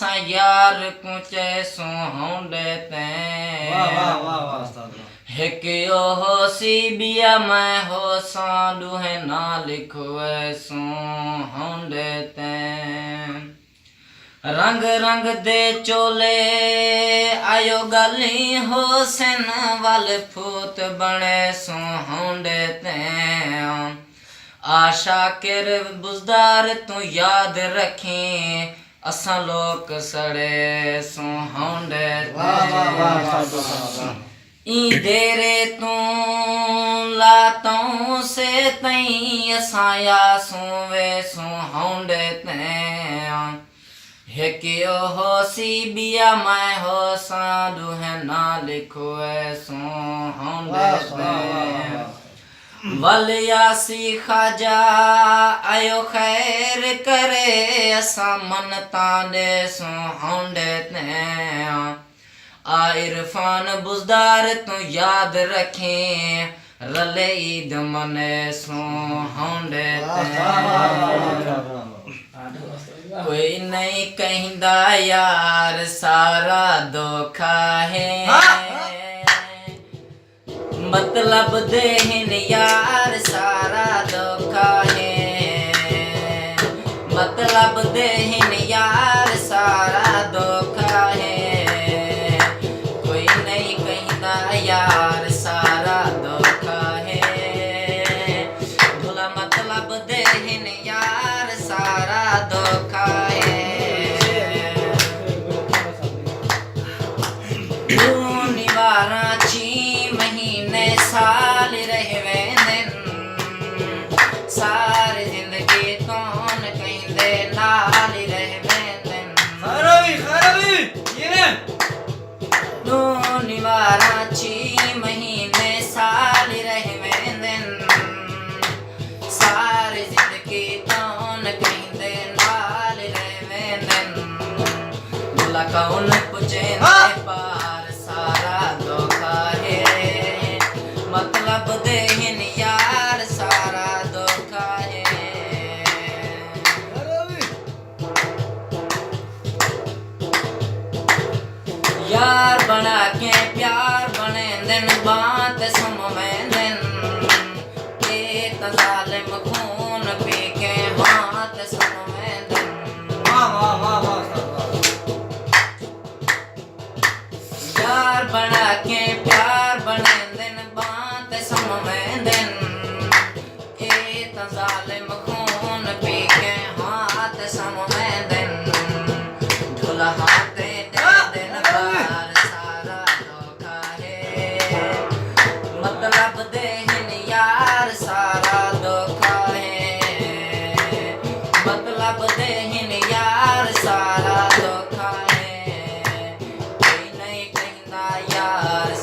असां यार कुचे सुहाउंडे ते वाह वाह वाह वाह उस्ताद वाह। हिक ओहो सी बिया मैं हो सां दुहे ना लिखो सुहाउंडे ते रंग रंग दे चोले आयो गली होसन वाल फूत बने सुहाउंडे ते आशा किर बुजदार तू याद रखें असां लोक सड़े सुहाउंडे वाह वाह वाह ते उस्ताद वाह। ई देरे तू लातों से तई असां या सुवे सुहाउंडे ते हिक ओहो सी बिया मैं हो सां दुहे ना लिखो सुहाउंडे ते वलियासी खाजा आयो खैर करे असां मन तांडे सुहाउंडे ते आ इरफान बुजदार तू याद रखें रले ईद मने सुहाउंडे ते कोई नहीं कहंदा यार सारा धोखा है मतलब देहन यार सारा धोखा है मतलब देहन यार सारा धोखा है कोई नहीं कहंदा यार सारा धोखा है भला मतलब देहन यार सारा धोखा है निवारा साल रहवे दिन सारी जिंदगी कौन कहंदे नाल रहवे दिन खरवी ये दो निवारा 6 महीने साल रहवे दिन सारी जिंदगी कौन कहंदे नाल रहवे दिन भला कौन पुछे पार सारा धोखा है मतलब देहन यार सारा धोखा है यार बना के प्यार बने दिन बात समवे दिन एक जालिम खून पी के हाथ समवे दिन वाह वाह वाह वाह यार बना के प्यार बने दिन बात समवे दिन एक जालिम खून पी के हाथ समवे दिन ढुलहा ते दिन बार सारा धोखा है मतलब देहन यार सारा धोखा है मतलब देहन यार सारा धोखा है कोई नहीं कहंदा यार